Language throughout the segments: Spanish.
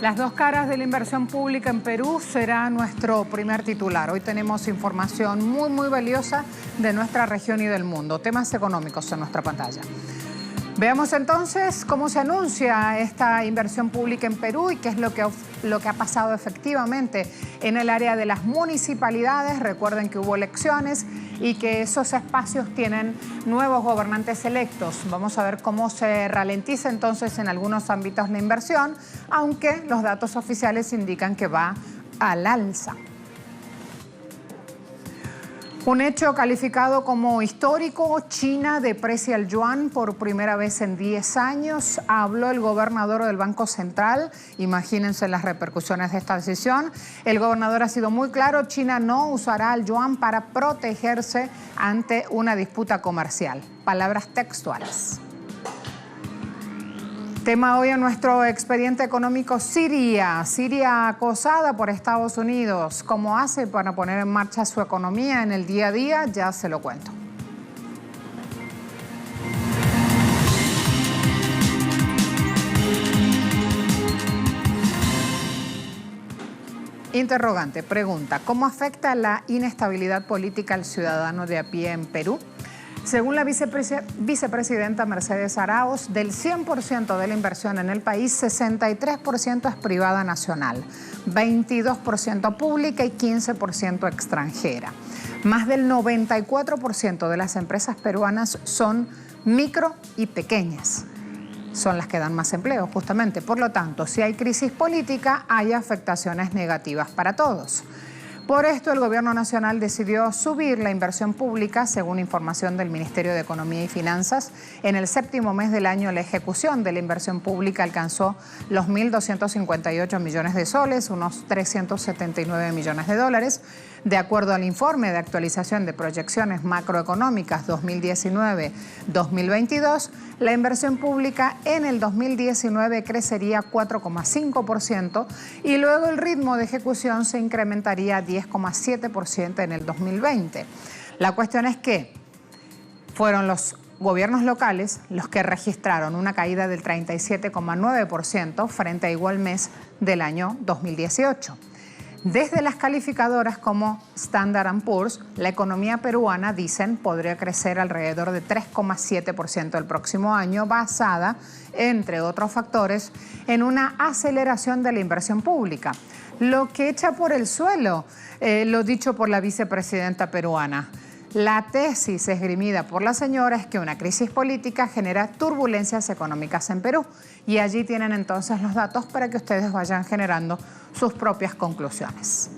Las dos caras de la inversión pública en Perú será nuestro primer titular. Hoy tenemos información muy valiosa de nuestra región y del mundo. Temas económicos en nuestra pantalla. Veamos entonces cómo se anuncia esta inversión pública en Perú y qué es lo que ha pasado efectivamente en el área de las municipalidades. Recuerden que hubo elecciones y que esos espacios tienen nuevos gobernantes electos. Vamos a ver cómo se ralentiza entonces en algunos ámbitos la inversión, aunque los datos oficiales indican que va al alza. Un hecho calificado como histórico: China deprecia el yuan por primera vez en 10 años. Habló el gobernador del Banco Central. Imagínense las repercusiones de esta decisión. El gobernador ha sido muy claro: China no usará el yuan para protegerse ante una disputa comercial. Palabras textuales. Tema hoy en nuestro expediente económico: Siria. Siria acosada por Estados Unidos. ¿Cómo hace para poner en marcha su economía en el día a día? Ya se lo cuento. Interrogante, pregunta: ¿cómo afecta la inestabilidad política al ciudadano de a pie en Perú? Según la vicepresidenta Mercedes Arauz, del 100% de la inversión en el país, 63% es privada nacional, 22% pública y 15% extranjera. Más del 94% de las empresas peruanas son micro y pequeñas. Son las que dan más empleo, justamente. Por lo tanto, si hay crisis política, hay afectaciones negativas para todos. Por esto, el Gobierno Nacional decidió subir la inversión pública. Según información del Ministerio de Economía y Finanzas, en el séptimo mes del año la ejecución de la inversión pública alcanzó los 1.258 millones de soles, unos 379 millones de dólares. De acuerdo al informe de actualización de proyecciones macroeconómicas 2019-2022, la inversión pública en el 2019 crecería 4,5% y luego el ritmo de ejecución se incrementaría a 10,7% en el 2020. La cuestión es que fueron los gobiernos locales los que registraron una caída del 37,9% frente a igual mes del año 2018. Desde las calificadoras como Standard & Poor's, la economía peruana, dicen, podría crecer alrededor de 3,7% el próximo año, basada, entre otros factores, en una aceleración de la inversión pública, lo que echa por el suelo lo dicho por la vicepresidenta peruana. La tesis esgrimida por la señora es que una crisis política genera turbulencias económicas en Perú, y allí tienen entonces los datos para que ustedes vayan generando sus propias conclusiones.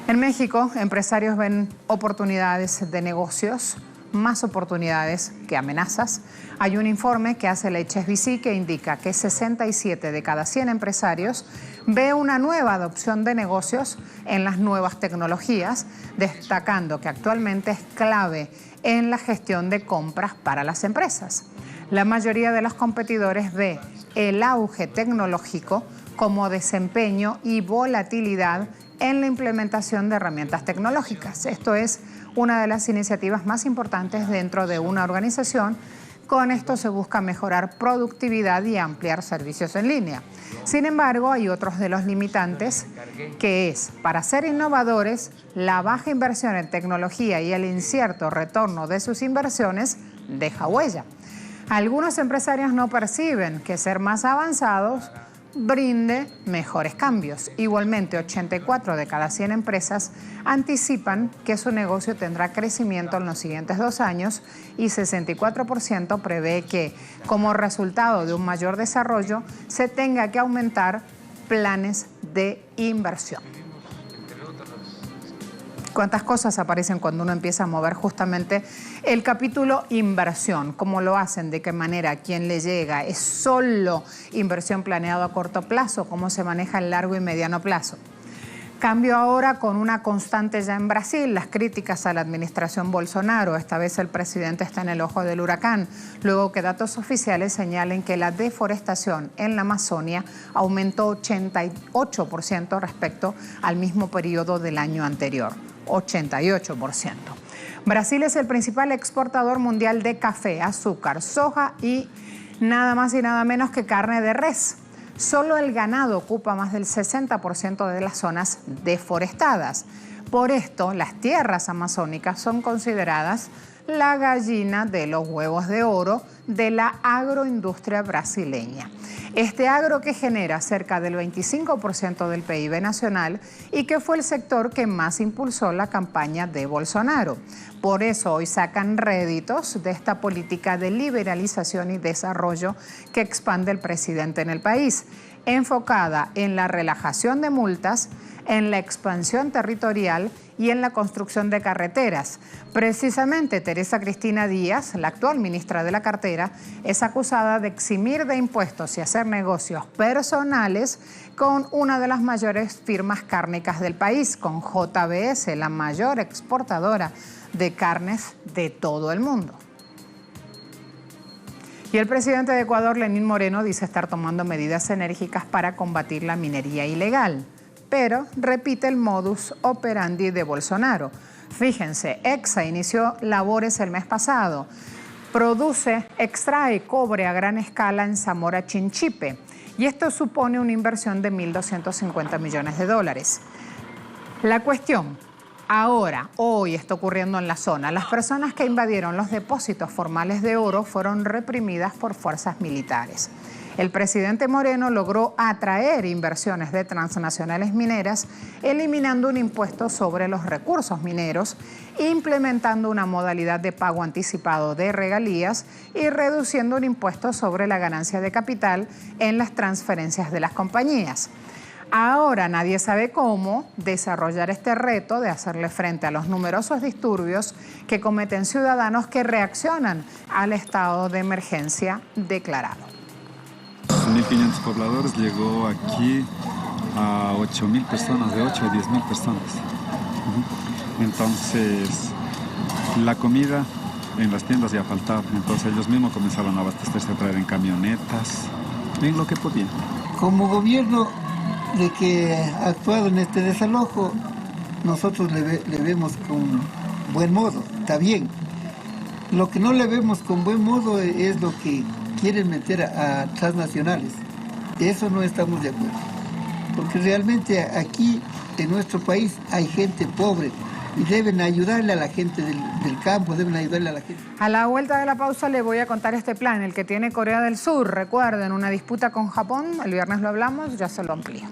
En México, empresarios ven oportunidades de negocios, más oportunidades que amenazas. Hay un informe que hace la HSBC que indica que 67 de cada 100 empresarios ve una nueva adopción de negocios en las nuevas tecnologías, destacando que actualmente es clave en la gestión de compras para las empresas. La mayoría de los competidores ve el auge tecnológico como desempeño y volatilidad en la implementación de herramientas tecnológicas. Esto es una de las iniciativas más importantes dentro de una organización. Con esto se busca mejorar productividad y ampliar servicios en línea. Sin embargo, hay otros de los limitantes, que es, para ser innovadores, la baja inversión en tecnología y el incierto retorno de sus inversiones deja huella. Algunos empresarios no perciben que ser más avanzados brinde mejores cambios. Igualmente, 84 de cada 100 empresas anticipan que su negocio tendrá crecimiento en los siguientes 2 años y 64% prevé que, como resultado de un mayor desarrollo, se tenga que aumentar planes de inversión. Cuántas cosas aparecen cuando uno empieza a mover justamente el capítulo inversión. ¿Cómo lo hacen? ¿De qué manera? ¿A quién le llega? ¿Es solo inversión planeada a corto plazo? ¿Cómo se maneja el largo y mediano plazo? Cambio ahora con una constante ya en Brasil, las críticas a la administración Bolsonaro. Esta vez el presidente está en el ojo del huracán, luego que datos oficiales señalen que la deforestación en la Amazonia aumentó 88% respecto al mismo periodo del año anterior. 88%. Brasil es el principal exportador mundial de café, azúcar, soja y nada más y nada menos que carne de res. Solo el ganado ocupa más del 60% de las zonas deforestadas. Por esto, las tierras amazónicas son consideradas la gallina de los huevos de oro de la agroindustria brasileña. Este agro que genera cerca del 25% del PIB nacional y que fue el sector que más impulsó la campaña de Bolsonaro. Por eso hoy sacan réditos de esta política de liberalización y desarrollo que expande el presidente en el país, enfocada en la relajación de multas, en la expansión territorial y en la construcción de carreteras. Precisamente Teresa Cristina Díaz, la actual ministra de la cartera, es acusada de eximir de impuestos y hacer negocios personales con una de las mayores firmas cárnicas del país, con JBS, la mayor exportadora de carnes de todo el mundo. Y el presidente de Ecuador, Lenín Moreno, dice estar tomando medidas enérgicas para combatir la minería ilegal, pero repite el modus operandi de Bolsonaro. Fíjense, Exxa inició labores el mes pasado. Extrae cobre a gran escala en Zamora Chinchipe, y esto supone una inversión de 1.250 millones de dólares. La cuestión, hoy está ocurriendo en la zona. Las personas que invadieron los depósitos formales de oro fueron reprimidas por fuerzas militares. El presidente Moreno logró atraer inversiones de transnacionales mineras, eliminando un impuesto sobre los recursos mineros, implementando una modalidad de pago anticipado de regalías y reduciendo un impuesto sobre la ganancia de capital en las transferencias de las compañías. Ahora nadie sabe cómo desarrollar este reto de hacerle frente a los numerosos disturbios que cometen ciudadanos que reaccionan al estado de emergencia declarado. 1.500 pobladores, llegó aquí a 8.000 personas, de 8 a 10.000 personas. Entonces, la comida en las tiendas ya faltaba, entonces ellos mismos comenzaron a abastecerse, a traer en camionetas, en lo que podían. Como gobierno de que ha actuado en este desalojo, nosotros le vemos con buen modo, está bien. Lo que no le vemos con buen modo es lo que quieren meter a transnacionales. De eso no estamos de acuerdo. Porque realmente aquí, en nuestro país, hay gente pobre y deben ayudarle a la gente del campo, deben ayudarle a la gente. A la vuelta de la pausa le voy a contar este plan, el que tiene Corea del Sur. Recuerden, una disputa con Japón, el viernes lo hablamos, ya se lo amplío.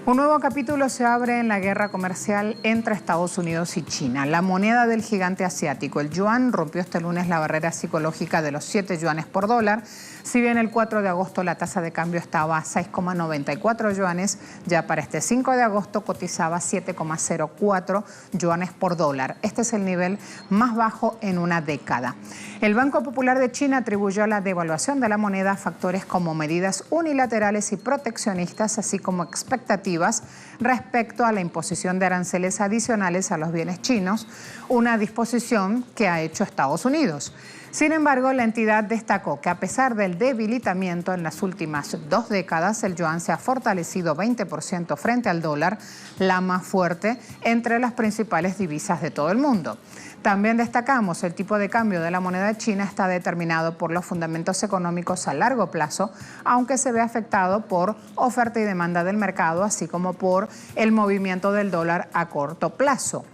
Un nuevo capítulo se abre en la guerra comercial entre Estados Unidos y China. La moneda del gigante asiático, el yuan, rompió este lunes la barrera psicológica de los 7 yuanes por dólar. Si bien el 4 de agosto la tasa de cambio estaba a 6,94 yuanes, ya para este 5 de agosto cotizaba 7,04 yuanes por dólar. Este es el nivel más bajo en una década. El Banco Popular de China atribuyó la devaluación de la moneda a factores como medidas unilaterales y proteccionistas, así como expectativas respecto a la imposición de aranceles adicionales a los bienes chinos, una disposición que ha hecho Estados Unidos. Sin embargo, la entidad destacó que a pesar del debilitamiento en las últimas 2 décadas, el yuan se ha fortalecido 20% frente al dólar, la más fuerte entre las principales divisas de todo el mundo. También destacamos el tipo de cambio de la moneda china está determinado por los fundamentos económicos a largo plazo, aunque se ve afectado por oferta y demanda del mercado, así como por el movimiento del dólar a corto plazo.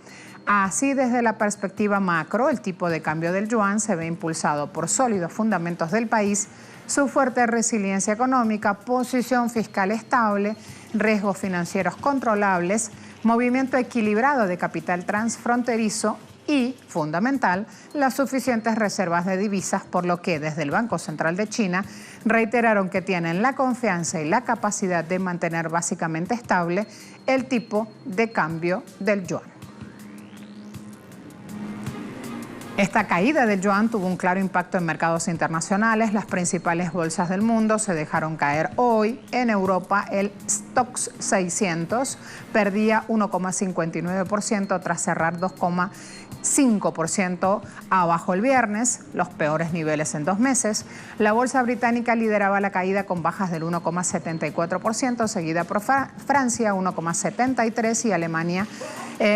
Así, desde la perspectiva macro, el tipo de cambio del yuan se ve impulsado por sólidos fundamentos del país, su fuerte resiliencia económica, posición fiscal estable, riesgos financieros controlables, movimiento equilibrado de capital transfronterizo y, fundamental, las suficientes reservas de divisas, por lo que desde el Banco Central de China reiteraron que tienen la confianza y la capacidad de mantener básicamente estable el tipo de cambio del yuan. Esta caída del yuan tuvo un claro impacto en mercados internacionales. Las principales bolsas del mundo se dejaron caer hoy. En Europa, el Stoxx 600 perdía 1,59% tras cerrar 2,15 5% abajo el viernes, los peores niveles en 2 meses. La bolsa británica lideraba la caída con bajas del 1,74%, seguida por Francia 1,73% y Alemania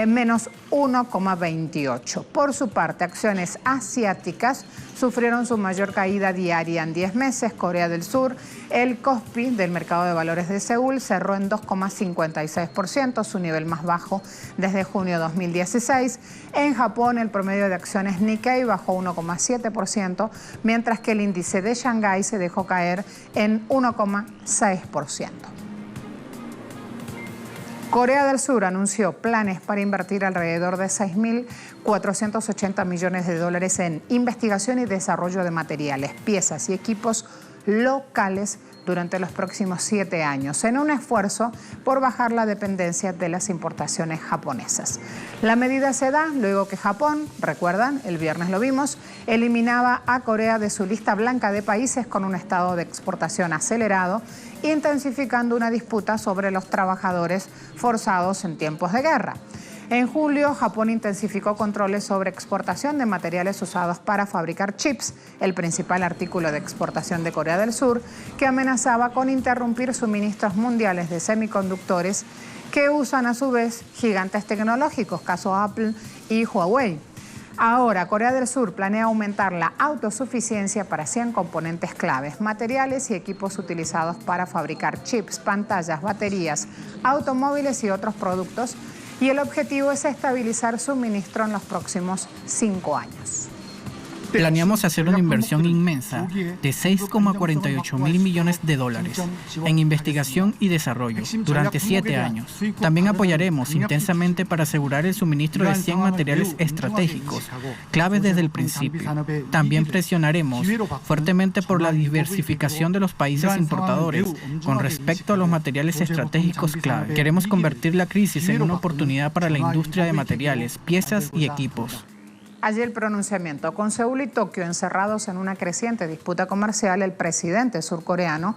menos 1,28%. Por su parte, acciones asiáticas sufrieron su mayor caída diaria en 10 meses. Corea del Sur, el Kospi del mercado de valores de Seúl cerró en 2,56%, su nivel más bajo desde junio de 2016. En Japón, el promedio de acciones Nikkei bajó 1,7%, mientras que el índice de Shanghái se dejó caer en 1,6%. Corea del Sur anunció planes para invertir alrededor de 6.480 millones de dólares en investigación y desarrollo de materiales, piezas y equipos locales durante los próximos 7 años, en un esfuerzo por bajar la dependencia de las importaciones japonesas. La medida se da luego que Japón, recuerdan, el viernes lo vimos, eliminaba a Corea de su lista blanca de países con un estado de exportación acelerado, intensificando una disputa sobre los trabajadores forzados en tiempos de guerra. En julio, Japón intensificó controles sobre exportación de materiales usados para fabricar chips, el principal artículo de exportación de Corea del Sur, que amenazaba con interrumpir suministros mundiales de semiconductores que usan a su vez gigantes tecnológicos, caso Apple y Huawei. Ahora, Corea del Sur planea aumentar la autosuficiencia para 100 componentes claves, materiales y equipos utilizados para fabricar chips, pantallas, baterías, automóviles y otros productos, y el objetivo es estabilizar suministro en los próximos 5 años. Planeamos hacer una inversión inmensa de 6,48 mil millones de dólares en investigación y desarrollo durante 7 años. También apoyaremos intensamente para asegurar el suministro de 100 materiales estratégicos, claves desde el principio. También presionaremos fuertemente por la diversificación de los países importadores con respecto a los materiales estratégicos clave. Queremos convertir la crisis en una oportunidad para la industria de materiales, piezas y equipos. Allí el pronunciamiento. Con Seúl y Tokio encerrados en una creciente disputa comercial, el presidente surcoreano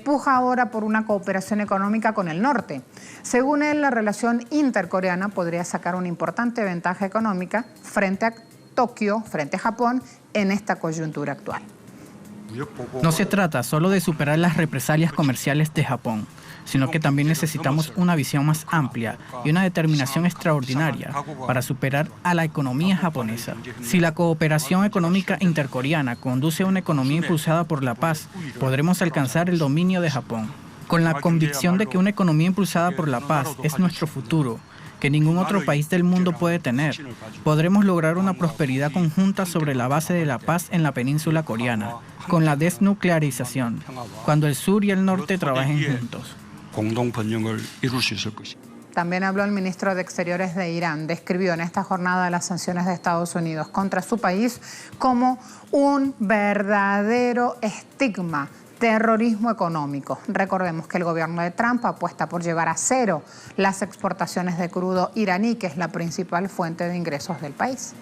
puja ahora por una cooperación económica con el norte. Según él, la relación intercoreana podría sacar una importante ventaja económica frente a Tokio, frente a Japón, en esta coyuntura actual. No se trata solo de superar las represalias comerciales de Japón, sino que también necesitamos una visión más amplia y una determinación extraordinaria para superar a la economía japonesa. Si la cooperación económica intercoreana conduce a una economía impulsada por la paz, podremos alcanzar el dominio de Japón. Con la convicción de que una economía impulsada por la paz es nuestro futuro, que ningún otro país del mundo puede tener, podremos lograr una prosperidad conjunta sobre la base de la paz en la península coreana, con la desnuclearización, cuando el sur y el norte trabajen juntos. También habló el ministro de Exteriores de Irán. Describió en esta jornada las sanciones de Estados Unidos contra su país como un verdadero estigma, terrorismo económico. Recordemos que el gobierno de Trump apuesta por llevar a cero las exportaciones de crudo iraní, que es la principal fuente de ingresos del país.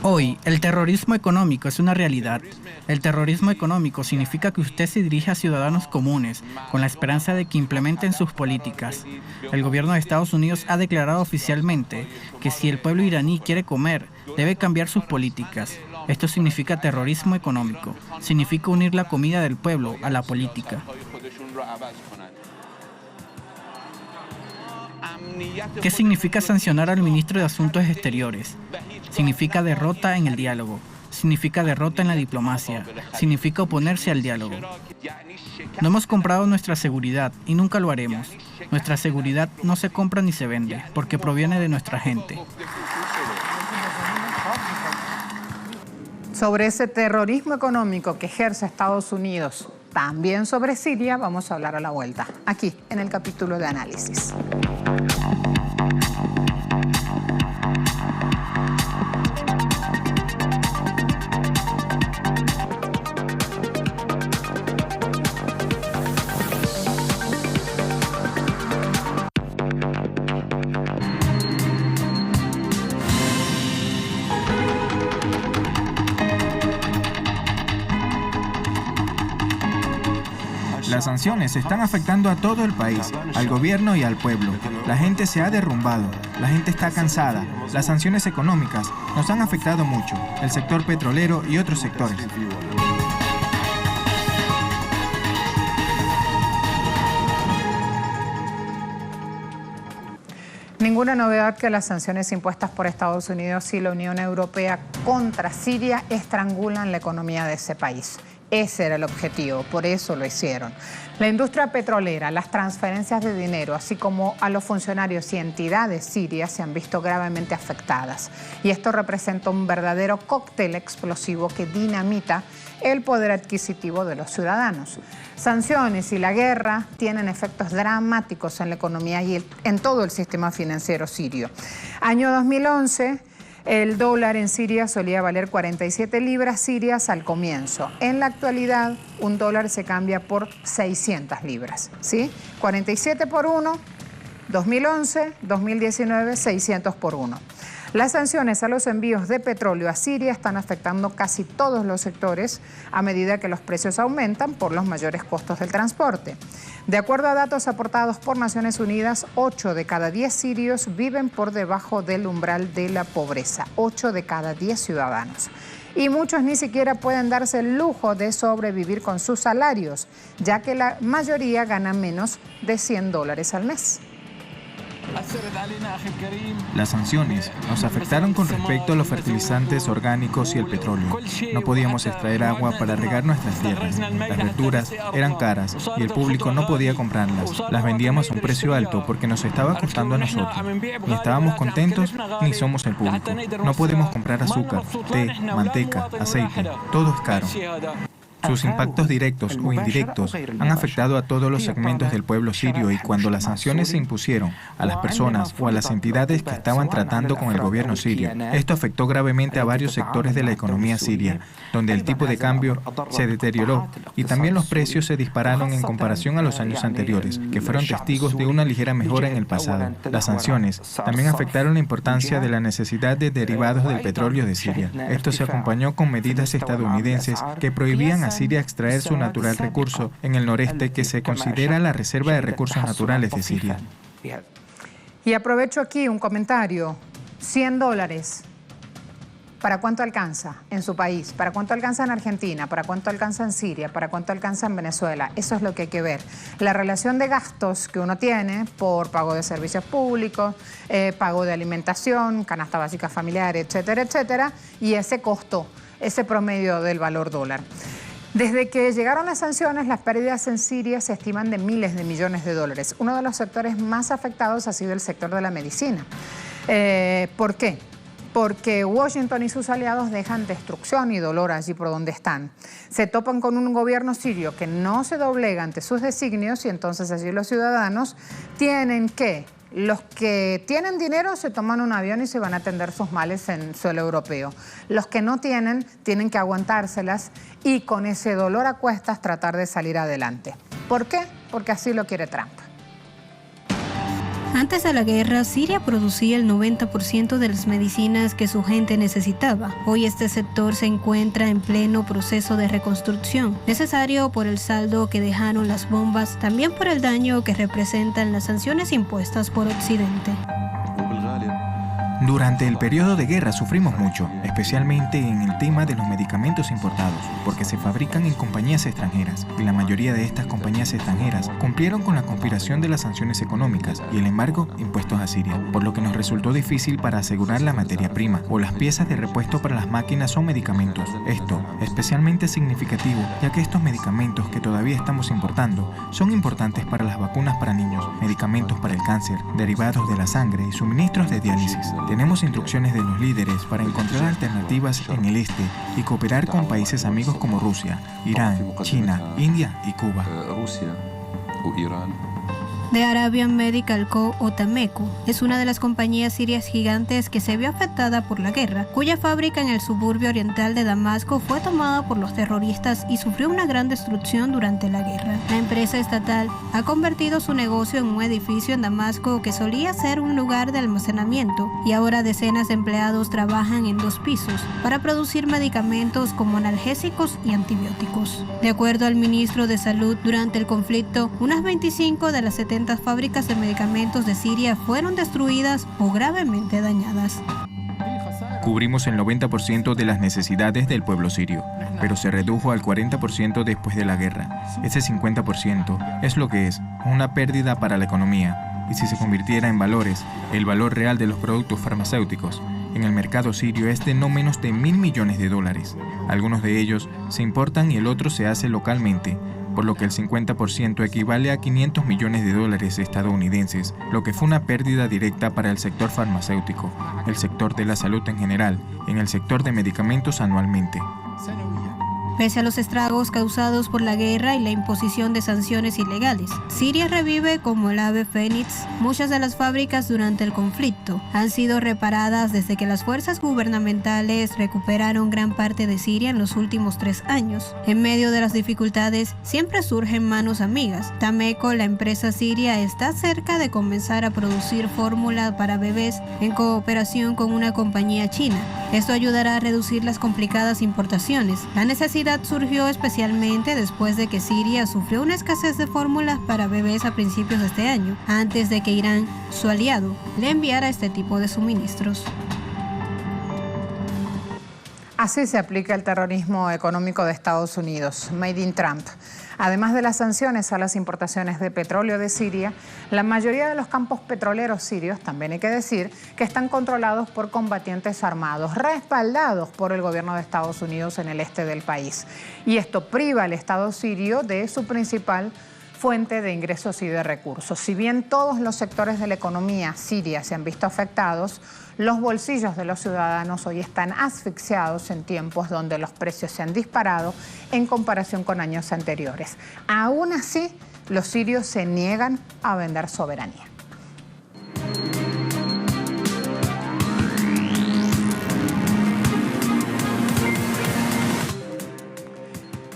Hoy, el terrorismo económico es una realidad. El terrorismo económico significa que usted se dirige a ciudadanos comunes con la esperanza de que implementen sus políticas. El gobierno de Estados Unidos ha declarado oficialmente que si el pueblo iraní quiere comer, debe cambiar sus políticas. Esto significa terrorismo económico. Significa unir la comida del pueblo a la política. ¿Qué significa sancionar al ministro de Asuntos Exteriores? Significa derrota en el diálogo. Significa derrota en la diplomacia. Significa oponerse al diálogo. No hemos comprado nuestra seguridad y nunca lo haremos. Nuestra seguridad no se compra ni se vende, porque proviene de nuestra gente. Sobre ese terrorismo económico que ejerce Estados Unidos, también sobre Siria, vamos a hablar a la vuelta, aquí en el capítulo de análisis. Las sanciones están afectando a todo el país, al gobierno y al pueblo. La gente se ha derrumbado, la gente está cansada. Las sanciones económicas nos han afectado mucho, el sector petrolero y otros sectores. Ninguna novedad que las sanciones impuestas por Estados Unidos y la Unión Europea contra Siria estrangulan la economía de ese país. Ese era el objetivo, por eso lo hicieron. La industria petrolera, las transferencias de dinero, así como a los funcionarios y entidades sirias se han visto gravemente afectadas. Y esto representa un verdadero cóctel explosivo que dinamita el poder adquisitivo de los ciudadanos. Sanciones y la guerra tienen efectos dramáticos en la economía y en todo el sistema financiero sirio. Año 2011... el dólar en Siria solía valer 47 libras sirias al comienzo. En la actualidad, un dólar se cambia por 600 libras, ¿sí? 47 por 1, 2011, 2019, 600 por 1. Las sanciones a los envíos de petróleo a Siria están afectando casi todos los sectores a medida que los precios aumentan por los mayores costos del transporte. De acuerdo a datos aportados por Naciones Unidas, 8 de cada 10 sirios viven por debajo del umbral de la pobreza. 8 de cada 10 ciudadanos. Y muchos ni siquiera pueden darse el lujo de sobrevivir con sus salarios, ya que la mayoría gana menos de $100 al mes. Las sanciones nos afectaron con respecto a los fertilizantes orgánicos y el petróleo. No podíamos extraer agua para regar nuestras tierras. Las verduras eran caras y el público no podía comprarlas. Las vendíamos a un precio alto porque nos estaba costando a nosotros. Ni estábamos contentos ni somos el público. No podemos comprar azúcar, té, manteca, aceite. Todo es caro. Sus impactos directos o indirectos han afectado a todos los segmentos del pueblo sirio y cuando las sanciones se impusieron a las personas o a las entidades que estaban tratando con el gobierno sirio, esto afectó gravemente a varios sectores de la economía siria, donde el tipo de cambio se deterioró y también los precios se dispararon en comparación a los años anteriores, que fueron testigos de una ligera mejora en el pasado. Las sanciones también afectaron la importancia de la necesidad de derivados del petróleo de Siria. Esto se acompañó con medidas estadounidenses que prohibían a Siria extraer su natural recurso en el noreste que se considera la reserva de recursos naturales de Siria. Y aprovecho aquí un comentario. $100. ¿Para cuánto alcanza en su país? ¿Para cuánto alcanza en Argentina? ¿Para cuánto alcanza en Siria? ¿Para cuánto alcanza en Venezuela? Eso es lo que hay que ver. La relación de gastos que uno tiene por pago de servicios públicos, pago de alimentación, canasta básica familiar, etcétera, etcétera, y ese costo, ese promedio del valor dólar. Desde que llegaron las sanciones, las pérdidas en Siria se estiman de miles de millones de dólares. Uno de los sectores más afectados ha sido el sector de la medicina. ¿Por qué? Porque Washington y sus aliados dejan destrucción y dolor allí por donde están. Se topan con un gobierno sirio que no se doblega ante sus designios y entonces allí los ciudadanos tienen que... Los que tienen dinero se toman un avión y se van a atender sus males en suelo europeo. Los que no tienen que aguantárselas y con ese dolor a cuestas tratar de salir adelante. ¿Por qué? Porque así lo quiere Trump. Antes de la guerra, Siria producía el 90% de las medicinas que su gente necesitaba. Hoy este sector se encuentra en pleno proceso de reconstrucción, necesario por el saldo que dejaron las bombas, también por el daño que representan las sanciones impuestas por Occidente. Durante el periodo de guerra sufrimos mucho, especialmente en el tema de los medicamentos importados, porque se fabrican en compañías extranjeras, y la mayoría de estas compañías extranjeras cumplieron con la conspiración de las sanciones económicas y el embargo impuestos a Siria, por lo que nos resultó difícil para asegurar la materia prima o las piezas de repuesto para las máquinas o medicamentos. Esto es especialmente significativo, ya que estos medicamentos que todavía estamos importando son importantes para las vacunas para niños, medicamentos para el cáncer, derivados de la sangre y suministros de diálisis. Tenemos instrucciones de los líderes para encontrar alternativas en el este y cooperar con países amigos como Rusia, Irán, China, India y Cuba. The Arabian Medical Co. o Tameco es una de las compañías sirias gigantes que se vio afectada por la guerra, cuya fábrica en el suburbio oriental de Damasco fue tomada por los terroristas y sufrió una gran destrucción durante la guerra. La empresa estatal ha convertido su negocio en un edificio en Damasco que solía ser un lugar de almacenamiento y ahora decenas de empleados trabajan en 2 pisos para producir medicamentos como analgésicos y antibióticos. De acuerdo al ministro de Salud, durante el conflicto, unas 25 de las 70 fábricas de medicamentos de Siria fueron destruidas o gravemente dañadas. Cubrimos el 90% de las necesidades del pueblo sirio, pero se redujo al 40% después de la guerra. Ese 50% es lo que es, una pérdida para la economía. Y si se convirtiera en valores, el valor real de los productos farmacéuticos en el mercado sirio es de no menos de $1.000 millones. Algunos de ellos se importan y el otro se hace localmente, por lo que el 50% equivale a $500 millones estadounidenses, lo que fue una pérdida directa para el sector farmacéutico, el sector de la salud en general, en el sector de medicamentos anualmente. Pese a los estragos causados por la guerra y la imposición de sanciones ilegales, Siria revive como el ave fénix. Muchas de las fábricas durante el conflicto han sido reparadas desde que las fuerzas gubernamentales recuperaron gran parte de Siria en los últimos 3 años. En medio de las dificultades, siempre surgen manos amigas. Tameco, la empresa siria, está cerca de comenzar a producir fórmula para bebés en cooperación con una compañía china. Esto ayudará a reducir las complicadas importaciones. La necesidad surgió especialmente después de que Siria sufrió una escasez de fórmulas para bebés a principios de este año, antes de que Irán, su aliado, le enviara este tipo de suministros. Así se aplica el terrorismo económico de Estados Unidos, Made in Trump. Además de las sanciones a las importaciones de petróleo de Siria, la mayoría de los campos petroleros sirios, también hay que decir, que están controlados por combatientes armados, respaldados por el gobierno de Estados Unidos en el este del país. Y esto priva al Estado sirio de su principal fuente de ingresos y de recursos. Si bien todos los sectores de la economía siria se han visto afectados, los bolsillos de los ciudadanos hoy están asfixiados en tiempos donde los precios se han disparado en comparación con años anteriores. Aún así, los sirios se niegan a vender soberanía.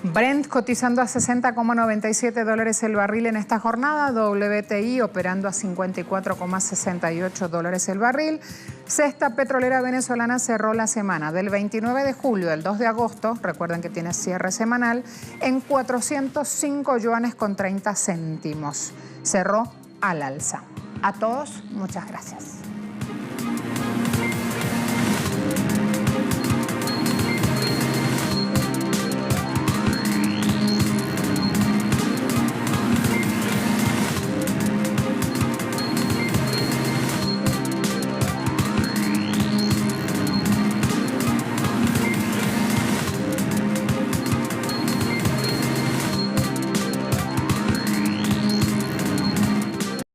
Brent cotizando a $60,97 el barril en esta jornada, WTI operando a $54,68 el barril. Cesta petrolera venezolana cerró la semana del 29 de julio al 2 de agosto, recuerden que tiene cierre semanal, en 405 yuanes con 30 céntimos. Cerró al alza. A todos, muchas gracias.